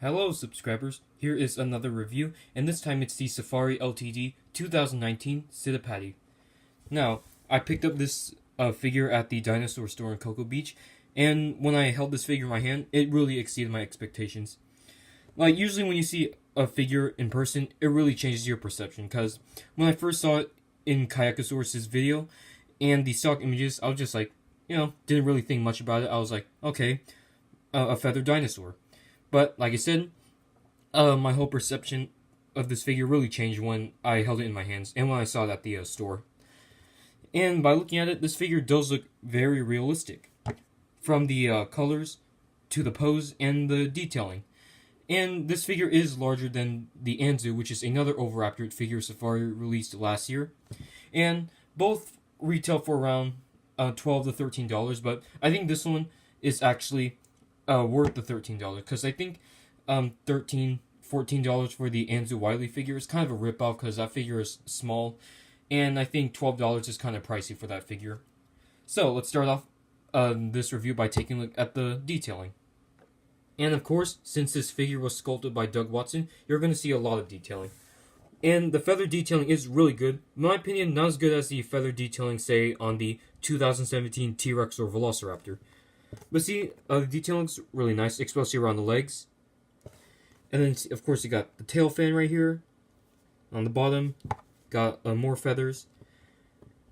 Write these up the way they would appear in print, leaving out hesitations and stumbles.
Hello subscribers, here is another review, and this time it's the Safari Ltd 2019 Citipati. Now, I picked up this figure at the Dinosaur store in Cocoa Beach, and when I held this figure in my hand, it really exceeded my expectations. Like, usually when you see a figure in person, it really changes your perception, because when I first saw it in Kayakasaurus's video, and the stock images, I was just like, didn't really think much about it. I was like, okay, a feathered dinosaur. But, like I said, my whole perception of this figure really changed when I held it in my hands and when I saw it at the store. And by looking at it, this figure does look very realistic. From the colors to the pose and the detailing. And this figure is larger than the Anzu, which is another Oviraptor figure Safari released last year. And both retail for around $12 to $13, but I think this one is actually worth the $13, because I think $13, $14 for the Anzu Wiley figure is kind of a ripoff, because that figure is small, and I think $12 is kind of pricey for that figure. So let's start off this review by taking a look at the detailing. And of course, since this figure was sculpted by Doug Watson, you're going to see a lot of detailing. And the feather detailing is really good. In my opinion, not as good as the feather detailing, say, on the 2017 T-Rex or Velociraptor. But see, the detailing looks really nice, especially around the legs. And then, of course, you got the tail fan right here. On the bottom, got more feathers.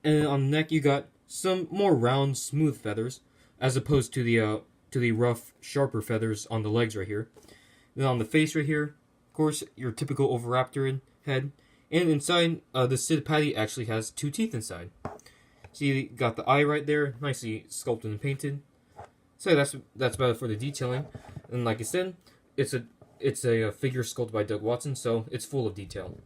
And on the neck, you got some more round, smooth feathers, as opposed to the rough, sharper feathers on the legs right here. Then on the face right here, of course, your typical Oviraptor head. And inside, the Citipati actually has 2 teeth inside. See, you got the eye right there, nicely sculpted and painted. So that's about it for the detailing. And like I said, it's a figure sculpted by Doug Watson, so it's full of detail.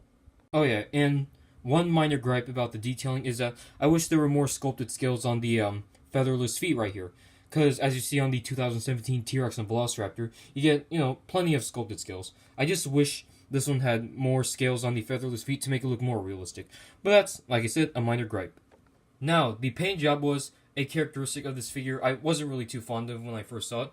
Oh yeah, and one minor gripe about the detailing is that I wish there were more sculpted scales on the featherless feet right here. Because as you see on the 2017 T-Rex and Velociraptor, you get, plenty of sculpted scales. I just wish this one had more scales on the featherless feet to make it look more realistic. But that's, like I said, a minor gripe. Now, the paint job was a characteristic of this figure I wasn't really too fond of when I first saw it.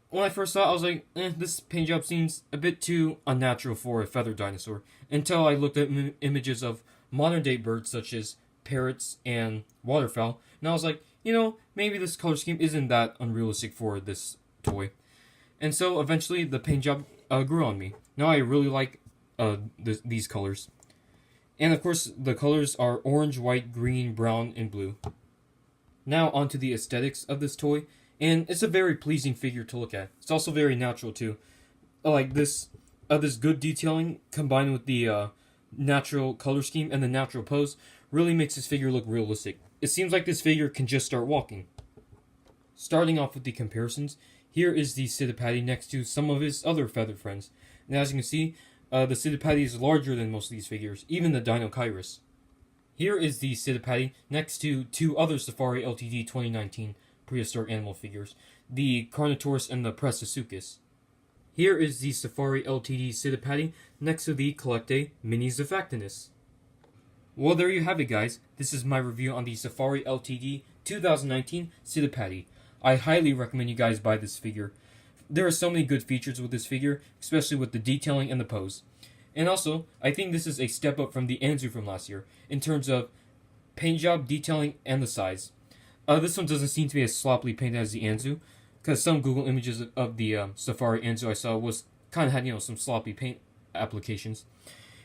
When I first saw it, I was like, this paint job seems a bit too unnatural for a feathered dinosaur. Until I looked at images of modern-day birds such as parrots and waterfowl, and I was like, maybe this color scheme isn't that unrealistic for this toy. And so, eventually, the paint job grew on me. Now I really like these colors. And, of course, the colors are orange, white, green, brown, and blue. Now onto the aesthetics of this toy, and it's a very pleasing figure to look at. It's also very natural too. Like this good detailing combined with the natural color scheme and the natural pose really makes this figure look realistic. It seems like this figure can just start walking. Starting off with the comparisons, here is the Citipati next to some of his other feathered friends. And as you can see, the Citipati is larger than most of these figures, even the Dinosaur. Here is the Citipati next to 2 other Safari Ltd 2019 prehistoric animal figures, the Carnotaurus and the Prestasuchus. Here is the Safari Ltd Citipati next to the Collectae Mini Zafactinus. Well, there you have it, guys. This is my review on the Safari Ltd 2019 Citipati. I highly recommend you guys buy this figure. There are so many good features with this figure, especially with the detailing and the pose. And also, I think this is a step up from the Anzu from last year, in terms of paint job, detailing, and the size. This one doesn't seem to be as sloppily painted as the Anzu, because some Google images of the Safari Anzu I saw kind of had, some sloppy paint applications.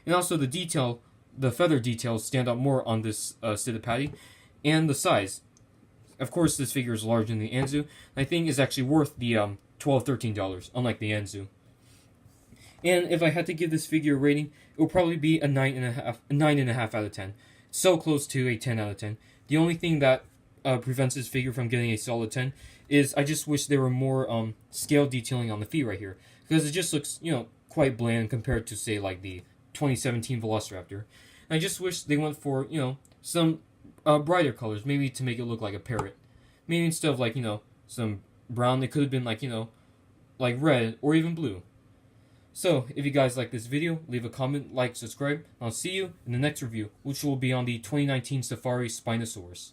And also the feather details stand out more on this Citipati, and the size. Of course, this figure is larger than the Anzu, and I think is actually worth the $12, $13, unlike the Anzu. And if I had to give this figure a rating, it would probably be a 9.5 out of 10. So close to a 10 out of 10. The only thing that prevents this figure from getting a solid 10 is I just wish there were more scale detailing on the feet right here. Because it just looks, quite bland compared to, say, like the 2017 Velociraptor. And I just wish they went for, some brighter colors, maybe to make it look like a parrot. Maybe instead of, like, some brown, it could have been, like, like red or even blue. So, if you guys like this video, leave a comment, like, subscribe, and I'll see you in the next review, which will be on the 2019 Safari Spinosaurus.